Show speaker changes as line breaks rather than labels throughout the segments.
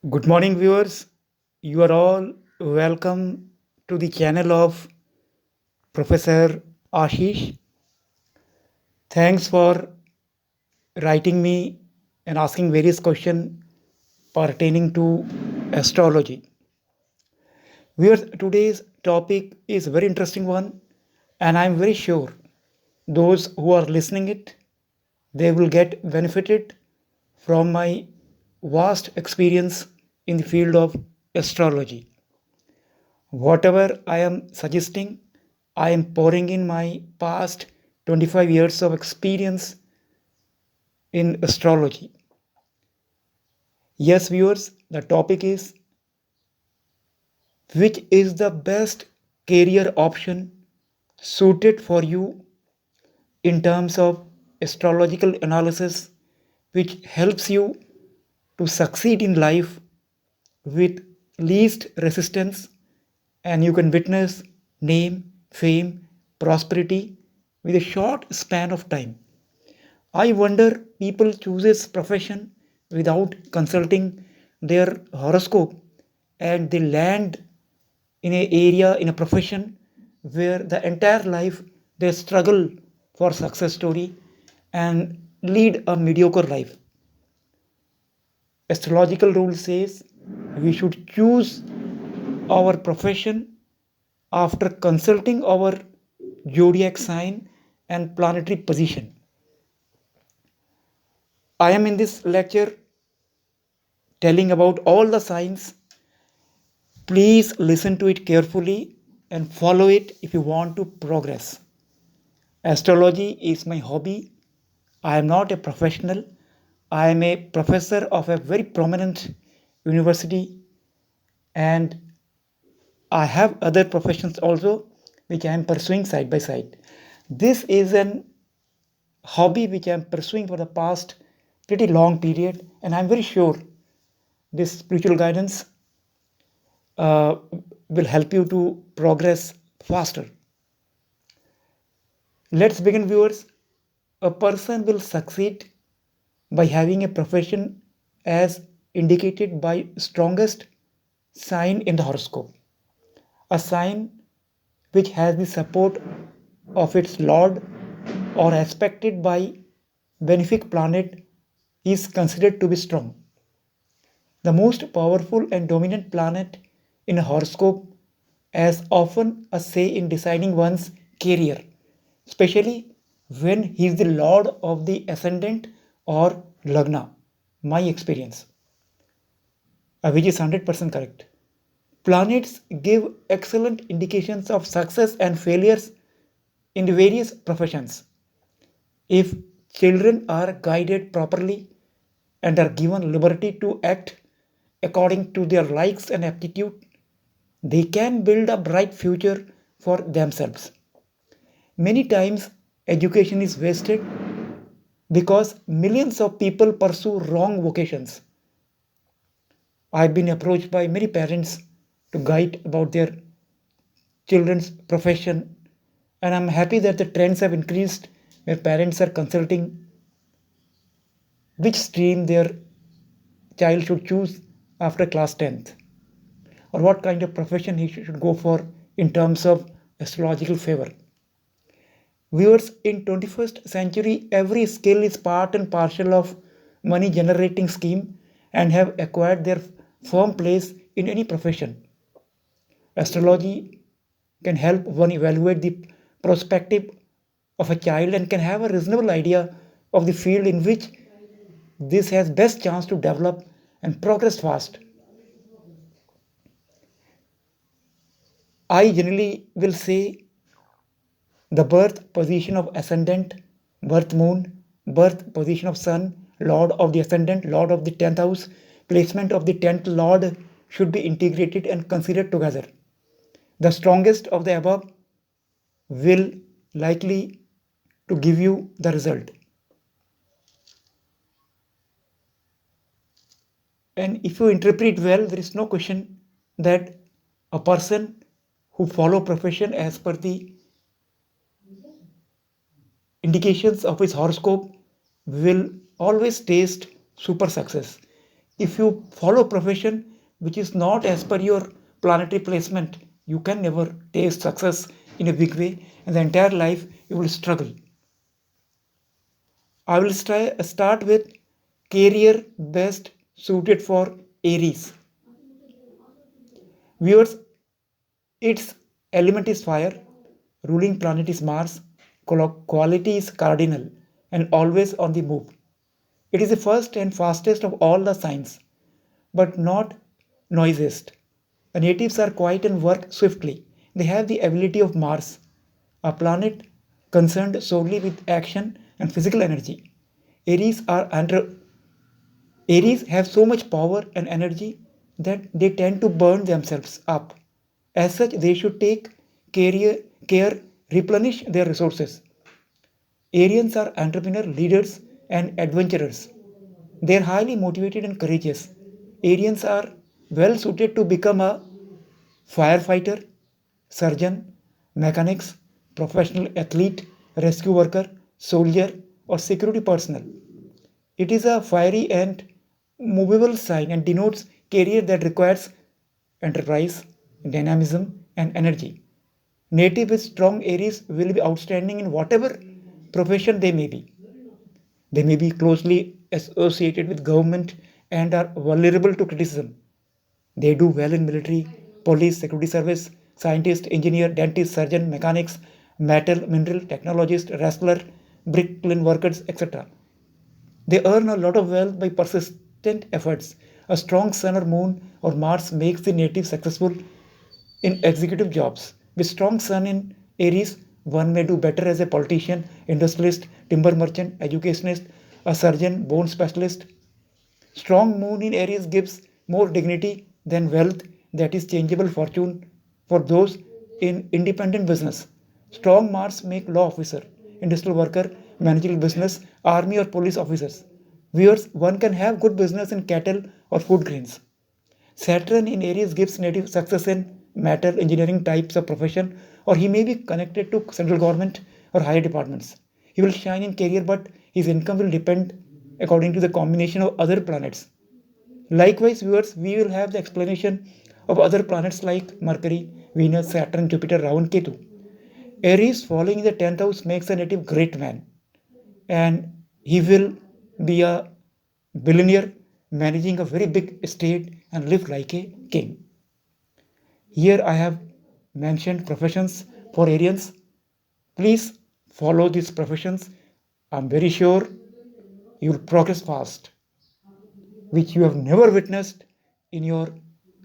Good morning, viewers. You are all welcome to the channel of Professor Ashish. Thanks for writing me and asking various questions pertaining to astrology. Viewers, today's topic is a very interesting one, and I'm very sure those who are listening it they will get benefited from my vast experience in the field of astrology. Whatever I am suggesting, I am pouring in my past 25 years of experience in astrology. Yes, viewers, the topic is which is the best career option suited for you in terms of astrological analysis, which helps you to succeed in life with least resistance, and you can witness name, fame, prosperity with a short span of time. I wonder people chooses profession without consulting their horoscope and they land in a area in a profession where the entire life they struggle for success story and lead a mediocre life. Astrological rule says we should choose our profession after consulting our zodiac sign and planetary position. I am in this lecture telling about all the signs. Please listen to it carefully and follow it if you want to progress. Astrology is my hobby. I am not a professional. I am a professor of a very prominent university and I have other professions also which I am pursuing side by side. This is an hobby which I am pursuing for the past pretty long period, and I'm very sure this spiritual guidance uh, will help you to progress faster. Let's begin, viewers. A person will succeed by having a profession as indicated by strongest sign in the horoscope, a sign which has the support of its lord or aspected by benefic planet is considered to be strong. The most powerful and dominant planet in a horoscope has often a say in deciding one's career, especially when he is the lord of the ascendant or lagna. My experience, which is 100% correct. Planets give excellent indications of success and failures in the various professions. If children are guided properly and are given liberty to act according to their likes and aptitude, they can build a bright future for themselves. Many times, education is wasted because millions of people pursue wrong vocations. I've been approached by many parents to guide about their children's profession, and I'm happy that the trends have increased where parents are consulting which stream their child should choose after class 10th or what kind of profession he should go for in terms of astrological favor. Viewers, in 21st century, every skill is part and parcel of money generating scheme and have acquired their firm place in any profession. Astrology can help one evaluate the prospective of a child and can have a reasonable idea of the field in which this has best chance to develop and progress fast. I generally will say the birth position of ascendant, birth moon, birth position of sun, lord of the ascendant, lord of the 10th house, placement of the 10th lord should be integrated and considered together. The strongest of the above will likely to give you the result. And if you interpret well, there is no question that a person who follow profession as per the indications of his horoscope will always taste super success. If you follow a profession which is not as per your planetary placement, you can never taste success in a big way, and the entire life you will struggle. I will start with career best suited for Aries. Viewers, its element is fire, ruling planet is Mars, quality is cardinal, and always on the move. It is the first and fastest of all the signs, but not noisiest. The natives are quiet and work swiftly. They have the ability of Mars, a planet concerned solely with action and physical energy. Aries are Aries have so much power and energy that they tend to burn themselves up. As such, they should take care, replenish their resources. Arians are entrepreneur leaders and adventurers. They are highly motivated and courageous. Arians are well suited to become a firefighter, surgeon, mechanics, professional athlete, rescue worker, soldier, or security personnel. It is a fiery and movable sign and denotes career that requires enterprise, dynamism, and energy. Native with strong Aries will be outstanding in whatever profession they may be. They may be closely associated with government and are vulnerable to criticism. They do well in military, police, security service, scientist, engineer, dentist, surgeon, mechanics, metal, mineral, technologist, wrestler, bricklayer workers, etc. They earn a lot of wealth by persistent efforts. A strong sun or moon or Mars makes the native successful in executive jobs. With strong sun in Aries, one may do better as a politician, industrialist, timber merchant, educationist, a surgeon, bone specialist. Strong moon in Aries gives more dignity than wealth that is changeable fortune for those in independent business. Strong Mars make law officer, industrial worker, managerial business, army or police officers. Viewers, one can have good business in cattle or food grains. Saturn in Aries gives native success in metal engineering types of profession, or he may be connected to central government or higher departments. He will shine in career, but his income will depend according to the combination of other planets. Likewise, viewers, we will have the explanation of other planets like Mercury, Venus, Saturn, Jupiter, Rahu, and Ketu. Aries falling in the 10th house makes a native great man, and he will be a billionaire managing a very big estate and live like a king. Here I have mentioned professions for Aryans. Please follow these professions. I'm very sure you will progress fast, which you have never witnessed in your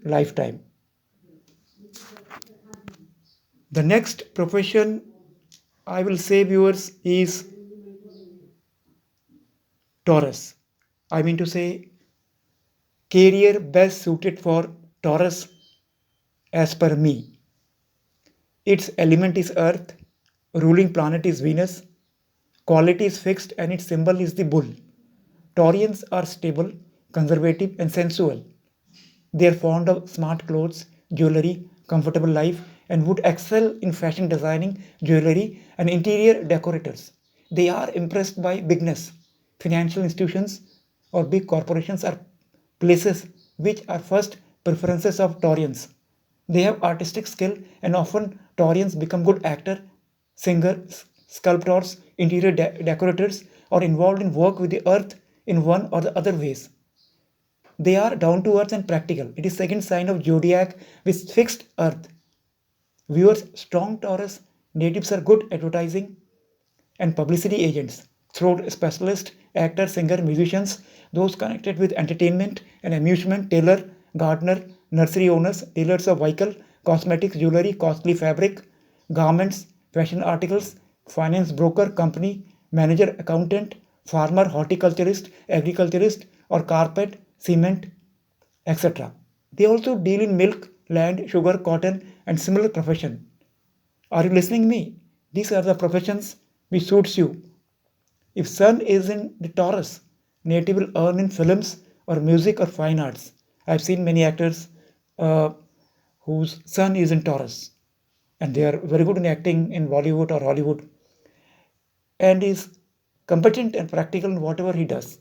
lifetime. The next profession I will say, viewers, is Taurus. I mean to say, career best suited for Taurus as per me. Its element is Earth, ruling planet is Venus, quality is fixed, and its symbol is the bull. Taurians are stable, conservative, and sensual. They are fond of smart clothes, jewelry, comfortable life, and would excel in fashion designing, jewelry, and interior decorators. They are impressed by bigness. Financial institutions or big corporations are places which are first preferences of Taurians. They have artistic skill, and often Taurians become good actor, singer, sculptors, interior decorators, or involved in work with the earth in one or the other ways. They are down to earth and practical. It is second sign of zodiac with fixed earth. Viewers, strong Taurus natives are good advertising and publicity agents, throat specialists, actors, singer, musicians, those connected with entertainment and amusement, tailor, gardener, nursery owners, dealers of vehicle, cosmetics, jewelry, costly fabric, garments, fashion articles, finance broker, company, manager, accountant, farmer, horticulturist, agriculturist, or carpet, cement, etc. They also deal in milk, land, sugar, cotton, and similar profession. Are you listening to me? These are the professions which suits you. If sun is in the Taurus, native will earn in films or music or fine arts. I've seen many actors uh, whose sun is in Taurus, and they are very good in acting in Bollywood or Hollywood, and is competent and practical in whatever he does.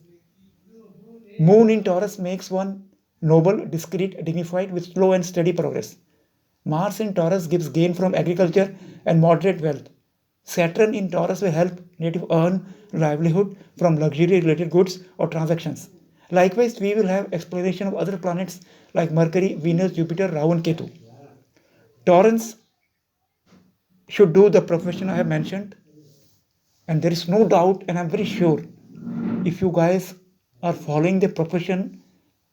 Moon in Taurus makes one noble, discreet, dignified with slow and steady progress. Mars in Taurus gives gain from agriculture and moderate wealth. Saturn in Taurus will help native earn livelihood from luxury related goods or transactions. Likewise, we will have exploration of other planets like Mercury, Venus, Jupiter, Rahu, and Ketu. Taurans should do the profession I have mentioned, and there is no doubt, and I'm very sure if you guys are following the profession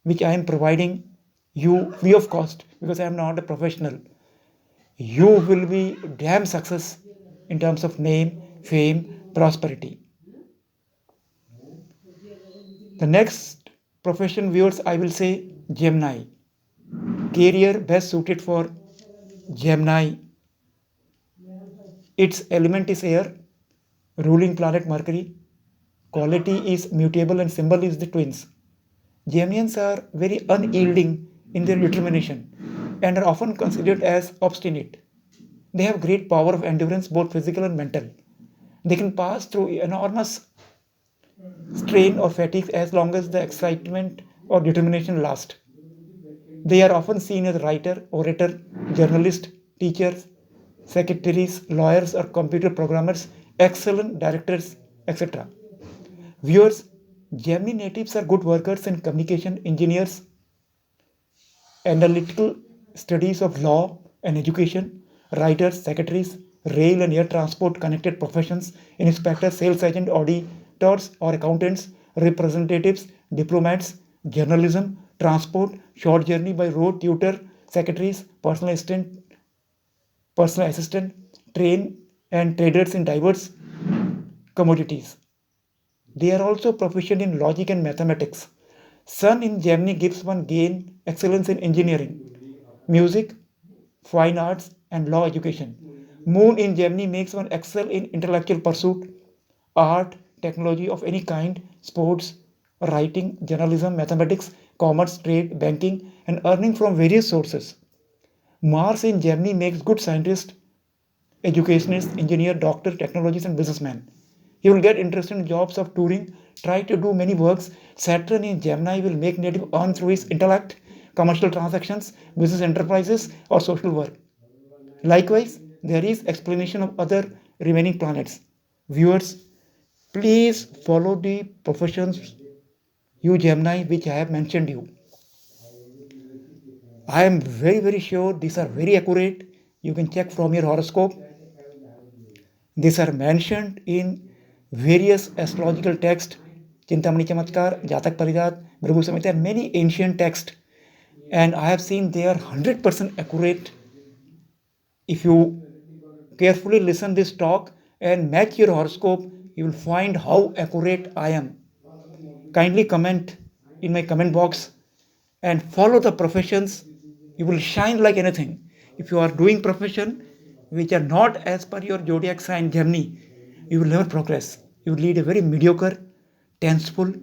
which I am providing you free of cost because I am not a professional, you will be damn success in terms of name, fame, prosperity. The next profession viewers, I will say Gemini. Career best suited for Gemini. Its element is air, ruling planet Mercury. Quality is mutable and symbol is the twins. Geminians are very unyielding in their determination and are often considered as obstinate. They have great power of endurance, both physical and mental. They can pass through enormous strain or fatigue as long as the excitement or determination last. They are often seen as writer, orator, journalist, teachers, secretaries, lawyers, or computer programmers, excellent directors, etc. Viewers, Gemini natives are good workers in communication, engineers, analytical studies of law and education, writers, secretaries, rail and air transport connected professions, inspectors, sales agent, auditors or accountants, representatives, diplomats, journalism, transport, short journey by road, tutor, secretaries, personal assistant, train and traders in diverse commodities. They are also proficient in logic and mathematics. Sun in Gemini gives one gain excellence in engineering, music, fine arts, and law education. Moon in Gemini makes one excel in intellectual pursuit, art, technology of any kind, sports, writing, journalism, mathematics, commerce, trade, banking, and earning from various sources. Mars in Gemini makes good scientist, educationist, engineer, doctor, technologist, and businessman. He will get interested in jobs of touring, try to do many works. Saturn in Gemini will make native earn through his intellect, commercial transactions, business enterprises, or social work. Likewise, there is explanation of other remaining planets. Viewers, please follow the professions you Gemini which I have mentioned you. I am very sure these are very accurate. You can check from your horoscope. These are mentioned in various astrological texts, Chintamani Chamatkar, Jatak Paridat, Bhrigu Samhita, many ancient texts, and I have seen they are 100% accurate. If you carefully listen this talk and match your horoscope, you will find how accurate I am. Kindly comment in my comment box and follow the professions. You will shine like anything. If you are doing profession which are not as per your zodiac sign Gemini, you will never progress. You will lead a very mediocre, tenseful,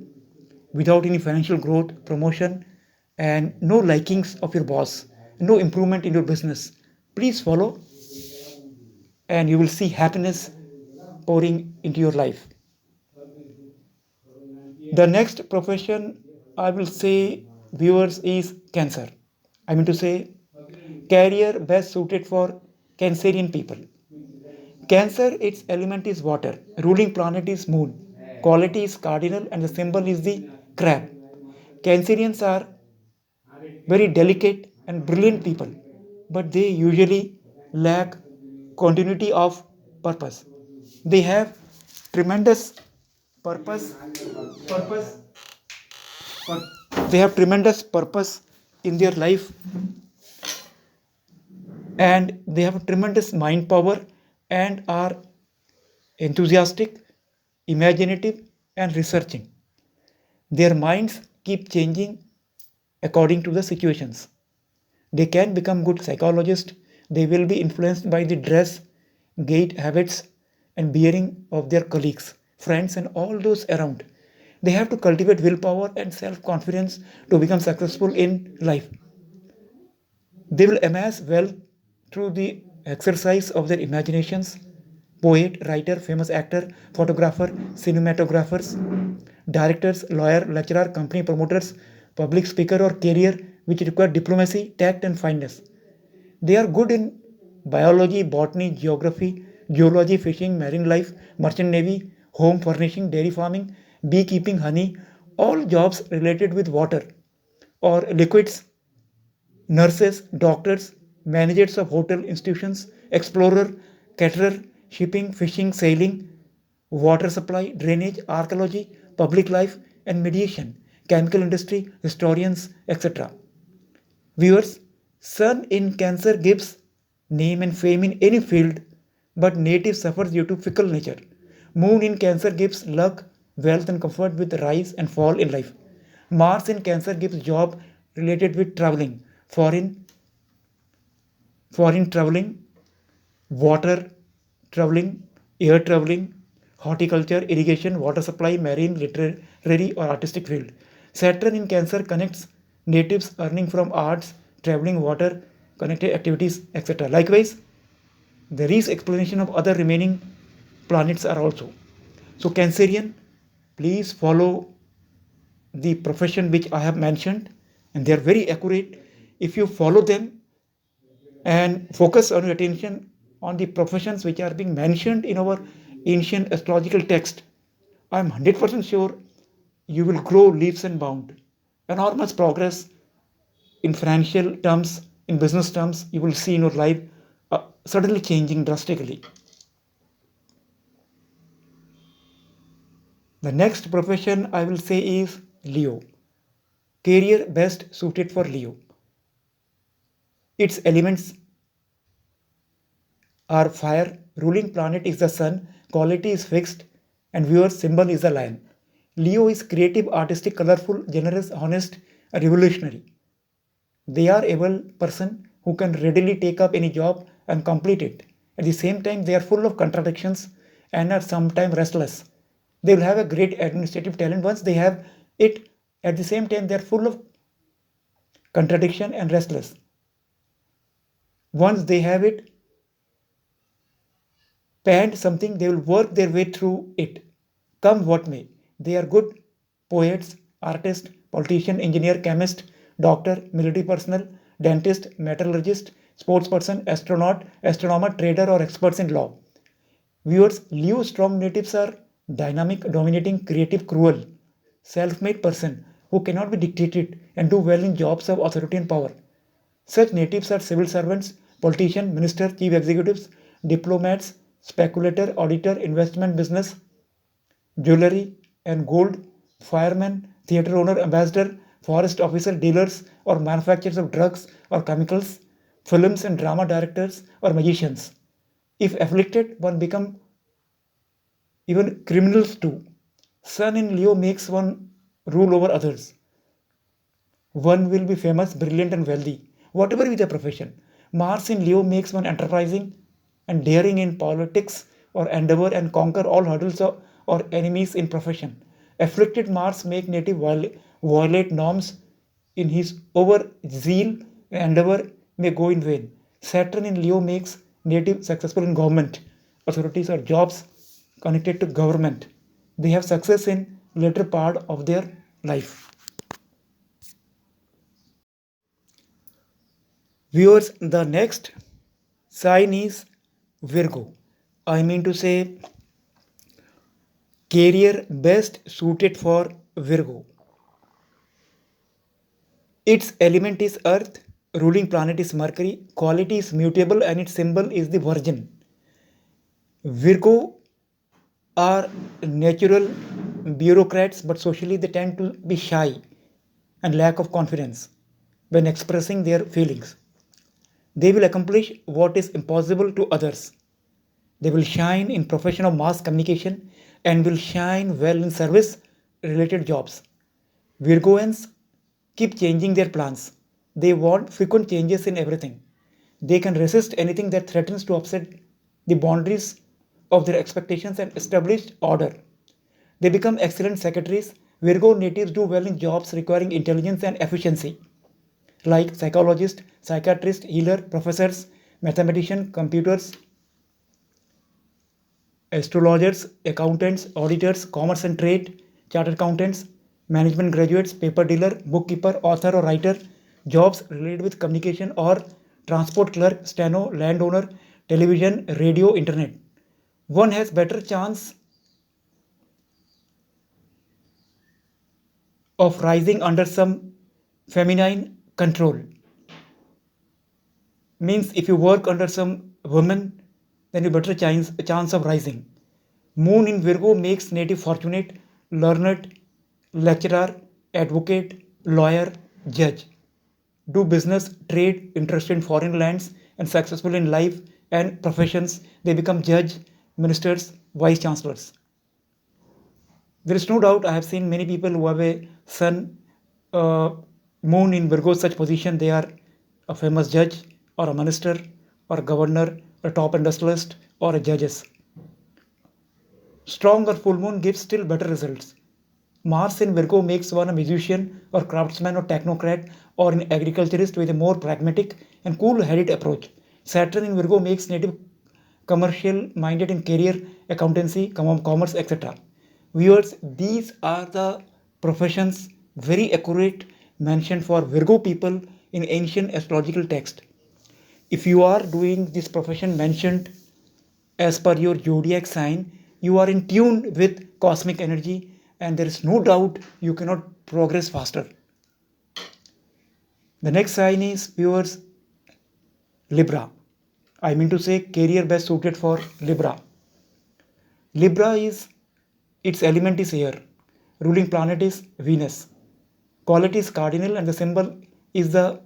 without any financial growth, promotion, and no likings of your boss, no improvement in your business. Please follow, and you will see happiness pouring into your life. The next profession I will say, viewers, is Cancer. I mean to say, career best suited for Cancerian people. Cancer, its element is water, ruling planet is moon, quality is cardinal, and the symbol is the crab. Cancerians are very delicate and brilliant people, but they usually lack continuity of purpose. They have tremendous purpose, purpose, they have tremendous purpose in their life, and they have tremendous mind power and are enthusiastic, imaginative, and researching. Their minds keep changing according to the situations. They can become good psychologists. They will be influenced by the dress, gait, habits, and bearing of their colleagues, friends, and all those around. They have to cultivate willpower and self confidence to become successful in life. They will amass wealth through the exercise of their imaginations, poet, writer, famous actor, photographer, cinematographers, directors, lawyer, lecturer, company promoters, public speaker, or career which require diplomacy, tact, and fineness. They are good in biology, botany, geography, geology, fishing, marine life, merchant navy, home furnishing, dairy farming, beekeeping, honey, all jobs related with water or liquids, nurses, doctors, managers of hotel institutions, explorer, caterer, shipping, fishing, sailing, water supply, drainage, archaeology, public life, and mediation, chemical industry, historians, etc. Viewers, Sun in Cancer gives name and fame in any field, but native suffers due to fickle nature. Moon in Cancer gives luck, wealth, and comfort with rise and fall in life. Mars in Cancer gives job related with traveling, foreign, foreign traveling, water traveling, air traveling, horticulture, irrigation, water supply, marine, literary, or artistic field. Saturn in Cancer connects natives earning from arts, traveling, water, connected activities, etc. Likewise, there is explanation of other remaining planets are also. So, Cancerian, please follow the profession which I have mentioned, and they are very accurate. If you follow them, and focus on your attention on the professions which are being mentioned in our ancient astrological text, I am 100% sure you will grow leaps and bounds. Enormous progress in financial terms, in business terms, you will see in your life suddenly changing drastically. The next profession I will say is Leo. Career best suited for Leo. Its elements are fire, ruling planet is the sun, quality is fixed, and viewer symbol is the lion. Leo is creative, artistic, colorful, generous, honest, and revolutionary. They are able person who can readily take up any job and complete it. At the same time, they are full of contradictions and are sometimes restless. They will have a great administrative talent once they have it. At the same time, they are full of contradiction and restless. Once they have it, panned something, they will work their way through it, come what may. They are good poets, artists, politician, engineer, chemist, doctor, military personnel, dentist, metallurgist, sports person, astronaut, astronomer, trader, or experts in law. Viewers, Leo strong natives are dynamic, dominating, creative, cruel, self-made person who cannot be dictated and do well in jobs of authority and power. Such natives are civil servants, politicians, ministers, chief executives, diplomats, speculator, auditor, investment business, jewelry and gold, firemen, theater owner, ambassador, forest officer, dealers or manufacturers of drugs or chemicals, films and drama directors or magicians. If afflicted, one become even criminals too. Sun in Leo makes one rule over others. One will be famous, brilliant, and wealthy, whatever be the profession. Mars in Leo makes one enterprising and daring in politics or endeavor and conquer all hurdles or enemies in profession. Afflicted Mars make native violate norms in his over zeal and endeavor may go in vain. Saturn in Leo makes native successful in government, authorities or jobs connected to government. They have success in later part of their life. Viewers, the next sign is Virgo. I mean to say, career best suited for Virgo. Its element is Earth, ruling planet is Mercury, quality is mutable, and its symbol is the Virgin. Virgo are natural bureaucrats, but socially they tend to be shy and lack of confidence when expressing their feelings. They will accomplish what is impossible to others. They will shine in profession of mass communication and will shine well in service related jobs. Virgoans keep changing their plans. They want frequent changes in everything. They can resist anything that threatens to upset the boundaries of their expectations and established order. They become excellent secretaries. Virgo natives do well in jobs requiring intelligence and efficiency, like psychologists, psychiatrists, healer, professors, mathematicians, computers, astrologers, accountants, auditors, commerce and trade, chartered accountants, management graduates, paper dealer, bookkeeper, author or writer, jobs related with communication or transport clerk, steno, landowner, television, radio, internet. One has better chance of rising under some feminine control. Means if you work under some woman, then you better chance of rising. Moon in Virgo makes native fortunate, learned, lecturer, advocate, lawyer, judge. Do business, trade, interested in foreign lands, and successful in life and professions. They become judge, ministers, vice chancellors. There is no doubt I have seen many people who have a sun, uh, moon in Virgo such position. They are a famous judge or a minister or a governor, a top industrialist or a judges. Strong or full moon gives still better results. Mars in Virgo makes one a musician or craftsman or technocrat or an agriculturist with a more pragmatic and cool headed approach. Saturn in Virgo makes native commercial minded in career, accountancy, commerce, etc. Viewers, these are the professions very accurate mentioned for Virgo people in ancient astrological text. If you are doing this profession mentioned as per your zodiac sign, you are in tune with cosmic energy, and there is no doubt you cannot progress faster. The next sign is viewers Libra. I mean to say career best suited for Libra. Libra is its element is air. Ruling planet is Venus. Quality is cardinal and the symbol is the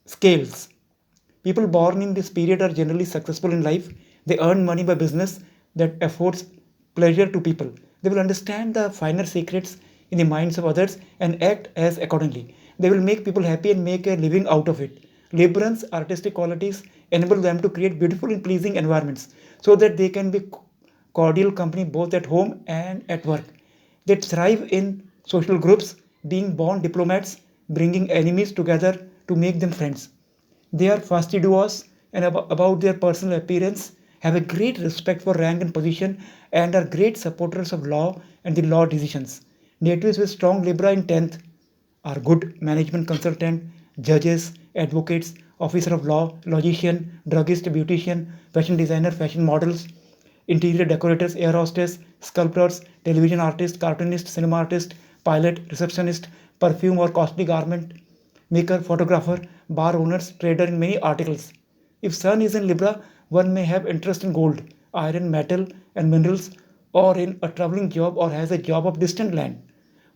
scales. People born in this period are generally successful in life. They earn money by business that affords pleasure to people. They will understand the finer secrets in the minds of others and act as accordingly. They will make people happy and make a living out of it. Librans' artistic qualities enable them to create beautiful and pleasing environments so that they can be cordial company both at home and at work. They thrive in social groups, being born diplomats, bringing enemies together to make them friends. They are fastidious and about their personal appearance, have a great respect for rank and position, and are great supporters of law and the law decisions. Natives with strong Libra in 10th are good management consultant, judges, advocates, officer of law, logician, druggist, beautician, fashion designer, fashion models, interior decorators, air hostess, sculptors, television artist, cartoonist, cinema artist, pilot, receptionist, perfume or costly garment maker, photographer, bar owners, trader in many articles. If Sun is in Libra, one may have interest in gold, iron, metal, and minerals, or in a traveling job or has a job of distant land.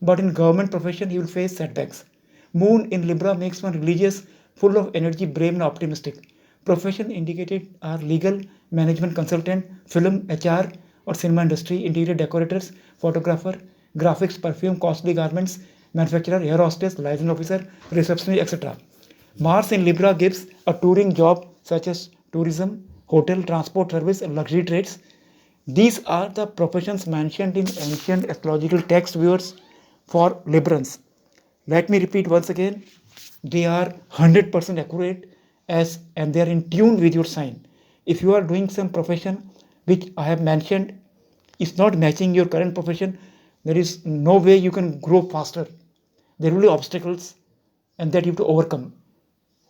But in government profession, he will face setbacks. Moon in Libra makes one religious, full of energy, brave, and optimistic. Profession indicated are legal, management consultant, film, HR, or cinema industry, interior decorators, photographer, graphics, perfume, costly garments, manufacturer, air hostess, liaison officer, receptionist, etc. Mars in Libra gives a touring job such as tourism, hotel, transport service, and luxury trades. These are the professions mentioned in ancient astrological text viewers for Librans. Let me repeat once again, they are 100% accurate as and they are in tune with your sign. If you are doing some profession which I have mentioned is not matching your current profession, there is no way you can grow faster. There will be obstacles and that you have to overcome.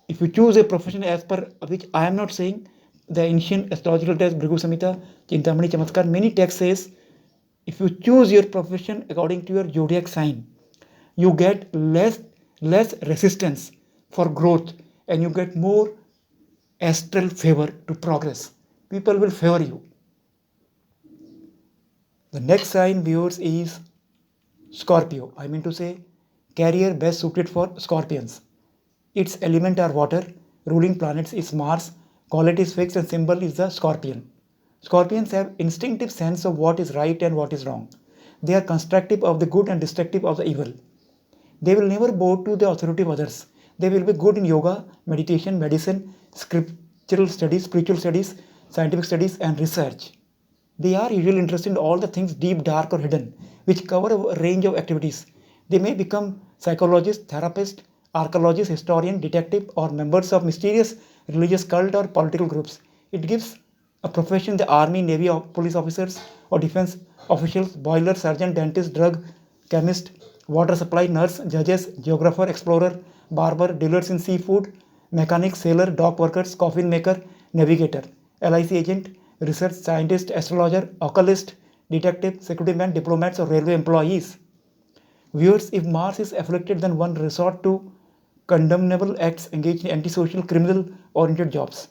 If you choose a profession as per which I am not saying, the ancient astrological text, Bhrigu Samhita, Chintamani Chamatkar, many texts says if you choose your profession according to your zodiac sign, you get less resistance for growth and you get more astral favor to progress. People will favor you. The next sign viewers is Scorpio. I mean to say carrier best suited for scorpions. Its element are water, ruling planets is Mars, quality is fixed and symbol is the scorpion. Scorpions have instinctive sense of what is right and what is wrong. They are constructive of the good and destructive of the evil. They will never bow to the authority of others. They will be good in yoga, meditation, medicine, spiritual studies, scientific studies, and research. They are usually interested in all the things deep, dark, or hidden, which cover a range of activities. They may become psychologists, therapists, archaeologists, historian, detective, or members of mysterious religious cult or political groups. It gives A profession, the army, navy, police officers, or defense officials, boiler, sergeant, dentist, drug, chemist, water supply, nurse, judges, geographer, explorer, barber, dealers in seafood, mechanic, sailor, dock workers, coffin maker, navigator, LIC agent, research scientist, astrologer, occultist, detective, security man, diplomats, or railway employees. Viewers, if Mars is afflicted, then one resort to condemnable acts engaged in antisocial, criminal oriented jobs.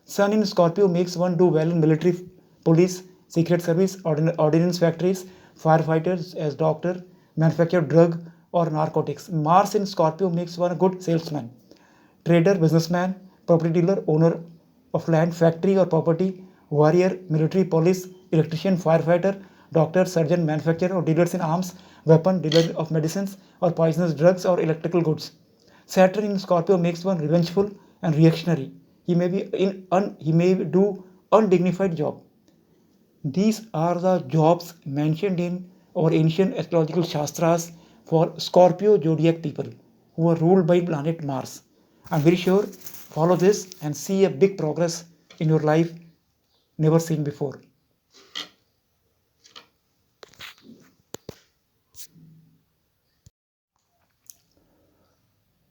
Sun in Scorpio makes one do well in military, police, secret service, ordnance factories, firefighters, as doctor, manufacture drug or narcotics. Mars in Scorpio makes one a good salesman, trader, businessman, property dealer, owner of land, factory or property, warrior, military, police, electrician, firefighter, doctor, surgeon, manufacturer or dealers in arms, weapon, dealer of medicines or poisonous drugs or electrical goods. Saturn in Scorpio makes one revengeful and reactionary. He may do undignified job. These are the jobs mentioned in our ancient astrological shastras for Scorpio zodiac people who are ruled by planet Mars. I'm very sure follow this and see a big progress in your life never seen before.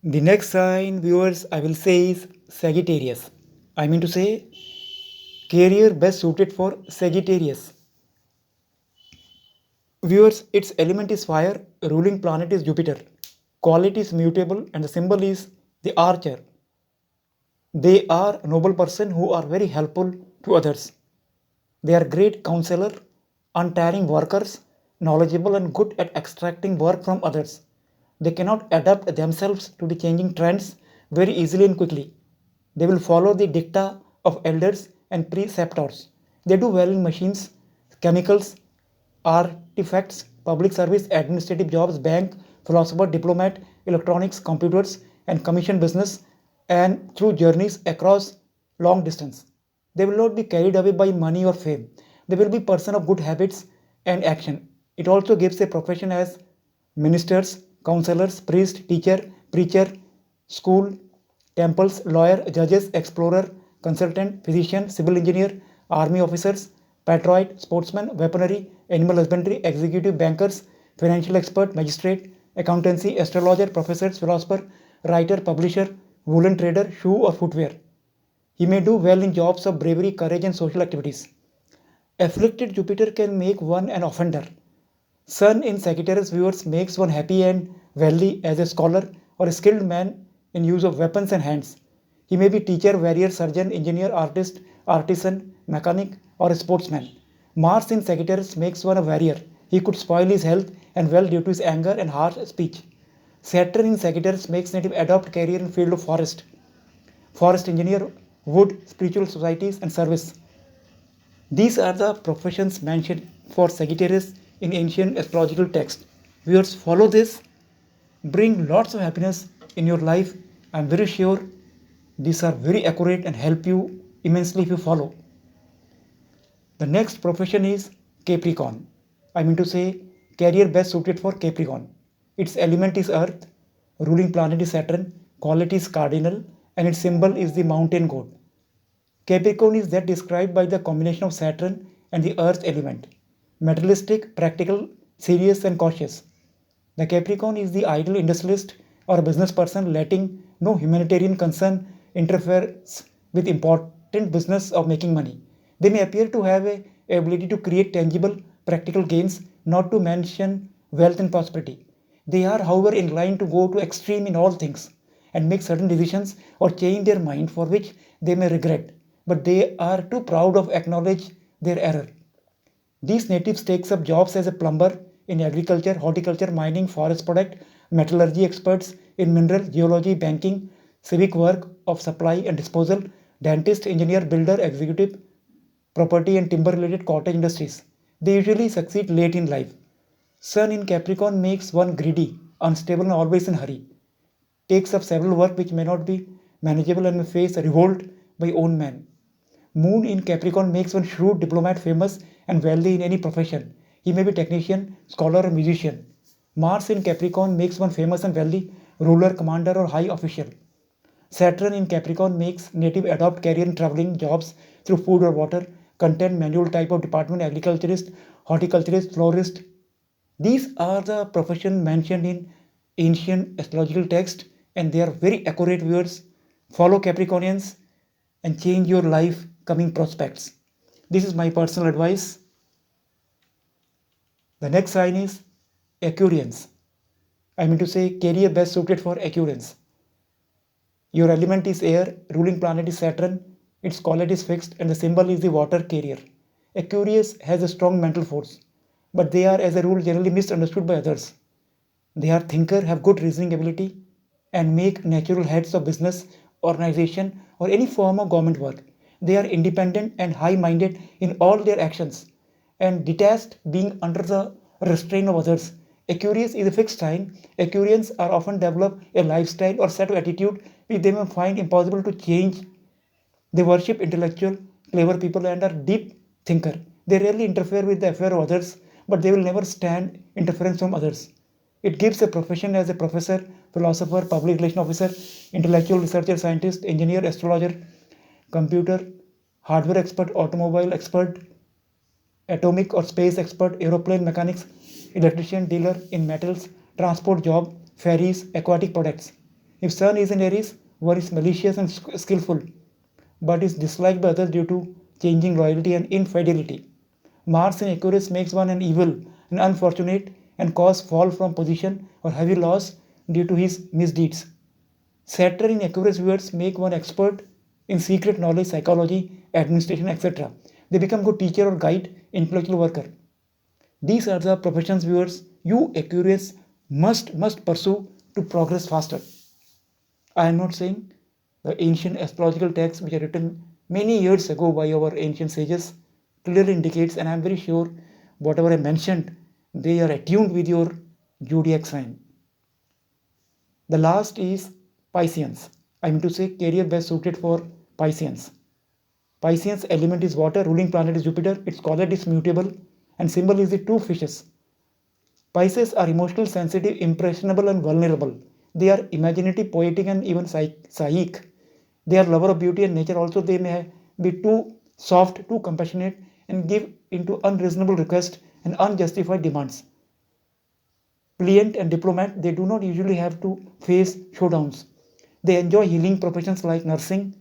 The next sign, viewers, I will say is Sagittarius. I mean to say, career best suited for Sagittarius. Viewers, its element is fire, ruling planet is Jupiter. Quality is mutable, and the symbol is the archer. They are noble person who are very helpful to others. They are great counselor, untiring workers, knowledgeable and good at extracting work from others. They cannot adapt themselves to the changing trends very easily and quickly. They will follow the dicta of elders and preceptors. They do well in machines, chemicals, artifacts, public service, administrative jobs, bank, philosopher, diplomat, electronics, computers, and commission business, and through journeys across long distance. They will not be carried away by money or fame. They will be person of good habits and action. It also gives a profession as ministers, counselors, priest, teacher, preacher, school, temples, lawyer, judges, explorer, consultant, physician, civil engineer, army officers, patriot, sportsman, weaponry, animal husbandry, executive, bankers, financial expert, magistrate, accountancy, astrologer, professors, philosopher, writer, publisher, woolen trader, shoe or footwear. He may do well in jobs of bravery, courage, and social activities. Afflicted Jupiter can make one an offender. Sun in Sagittarius viewers makes one happy and wealthy as a scholar or a skilled man in use of weapons and hands. He may be teacher, warrior, surgeon, engineer, artist, artisan, mechanic, or a sportsman. Mars in Sagittarius makes one a warrior. He could spoil his health and wealth due to his anger and harsh speech. Saturn in Sagittarius makes native adopt career in field of forest engineer, wood, spiritual societies, and service. These are the professions mentioned for Sagittarius in ancient astrological text. Viewers, follow this, bring lots of happiness in your life. I'm very sure these are very accurate and help you immensely if you follow. The next profession is Capricorn. I mean to say, career best suited for Capricorn. Its element is Earth, ruling planet is Saturn, quality is cardinal, and its symbol is the mountain god. Capricorn is that described by the combination of Saturn and the Earth element. Materialistic, practical, serious, and cautious. The Capricorn is the ideal industrialist or a business person letting no humanitarian concern interferes with important business of making money. They may appear to have a ability to create tangible, practical gains, not to mention wealth and prosperity. They are, however, inclined to go to extreme in all things and make certain decisions or change their mind for which they may regret, but they are too proud of acknowledge their error. These natives takes up jobs as a plumber in agriculture, horticulture, mining, forest product, metallurgy experts in mineral, geology, banking, civic work of supply and disposal, dentist, engineer, builder, executive, property and timber related cottage industries. They usually succeed late in life. Sun in Capricorn makes one greedy, unstable and always in hurry. Takes up several work which may not be manageable and may face a revolt by own men. Moon in Capricorn makes one shrewd diplomat, famous and wealthy in any profession. He may be technician, scholar, or musician. Mars in Capricorn makes one famous and wealthy, ruler, commander, or high official. Saturn in Capricorn makes native adopt career in traveling, jobs through food or water, content, manual type of department, agriculturist, horticulturist, florist. These are the professions mentioned in ancient astrological text, and they are very accurate viewers. Follow Capricornians and change your life coming prospects. This is my personal advice. The next sign is Aquarians. I mean to say career best suited for Aquarians. Your element is air, ruling planet is Saturn, its quality is fixed, and the symbol is the water carrier. Aquarius has a strong mental force, but they are as a rule generally misunderstood by others. They are thinker, have good reasoning ability, and make natural heads of business, organization, or any form of government work. They are independent and high-minded in all their actions, and detest being under the restraint of others. Aquarius is a fixed sign. Aquarians are often develop a lifestyle or set of attitude which they may find impossible to change. They worship intellectual, clever people and are deep thinker. They rarely interfere with the affair of others, but they will never stand interference from others. It gives a profession as a professor, philosopher, public relation officer, intellectual researcher, scientist, engineer, astrologer, computer, hardware expert, automobile expert, atomic or space expert, aeroplane mechanics, electrician, dealer in metals, transport job, ferries, aquatic products. If Sun is in Aries, one is malicious and skillful, but is disliked by others due to changing loyalty and infidelity. Mars in Aquarius makes one an evil and unfortunate and cause fall from position or heavy loss due to his misdeeds. Saturn in Aquarius viewers make one expert in secret knowledge, psychology, administration, etc. They become good teacher or guide, intellectual worker. These are the professions viewers you Aquarius must pursue to progress faster. I am not saying the ancient astrological texts which are written many years ago by our ancient sages clearly indicates, and I am very sure whatever I mentioned, they are attuned with your zodiac sign. The last is Pisceans. I mean to say career best suited for Pisceans. Pisceans element is water, ruling planet is Jupiter, its quality is mutable, and symbol is the two fishes. Pisces are emotional, sensitive, impressionable, and vulnerable. They are imaginative, poetic, and even psychic. They are lover of beauty and nature. Also, they may be too soft, too compassionate, and give into unreasonable requests and unjustified demands. Pliant and diplomat, they do not usually have to face showdowns. They enjoy healing professions like nursing,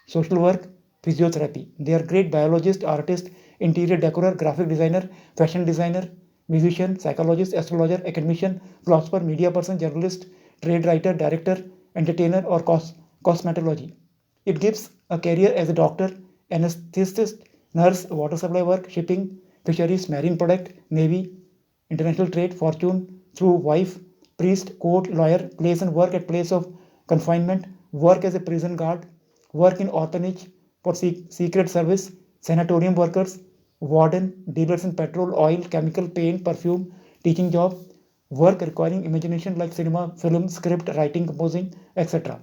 social work, physiotherapy. They are great biologist, artist, interior decorator, graphic designer, fashion designer, musician, psychologist, astrologer, academician, philosopher, media person, journalist, trade writer, director, entertainer, or cosmetology. It gives a career as a doctor, anesthetist, nurse, water supply work, shipping, fisheries, marine product, navy, international trade, fortune through wife, priest, court, lawyer, place and work at place of confinement, work as a prison guard, work in orphanage for secret service, sanatorium workers, warden, dealers in petrol, oil, chemical, paint, perfume, teaching job, work requiring imagination like cinema, film, script, writing, composing, etc.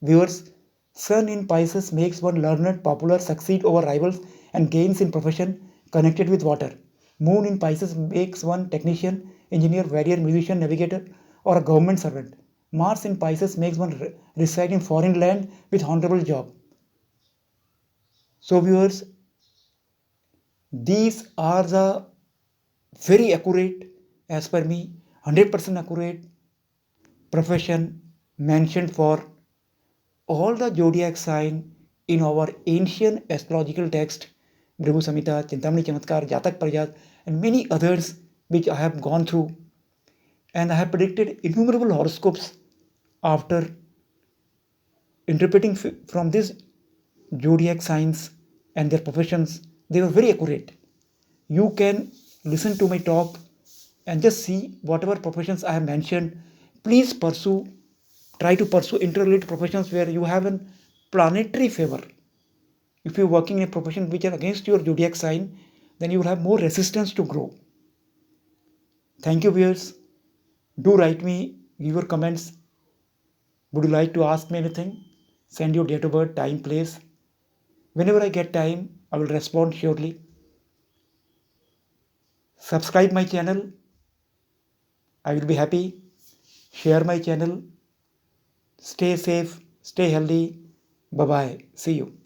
Viewers, Sun in Pisces makes one learned, popular, succeed over rivals, and gains in profession connected with water. Moon in Pisces makes one technician, engineer, warrior, musician, navigator, or a government servant. Mars in Pisces makes one reside in foreign land with honorable job. So, viewers, these are the very accurate, as per me, 100% accurate profession mentioned for all the zodiac sign in our ancient astrological text, Bhrigu Samhita, Chintamani Chamatkar, Jatak Parijat, and many others which I have gone through. And I have predicted innumerable horoscopes after interpreting from these zodiac signs and their professions. They were very accurate. You can listen to my talk and just see whatever professions I have mentioned. Please try to pursue interrelated professions where you have a planetary favor. If you're working in a profession which are against your zodiac sign, then you will have more resistance to grow. Thank you, viewers. Do write me your comments. Would you like to ask me anything? Send your date of birth, time, place. Whenever I get time, I will respond surely. Subscribe my channel. I will be happy. Share my channel Stay safe, stay healthy. Bye bye. See you.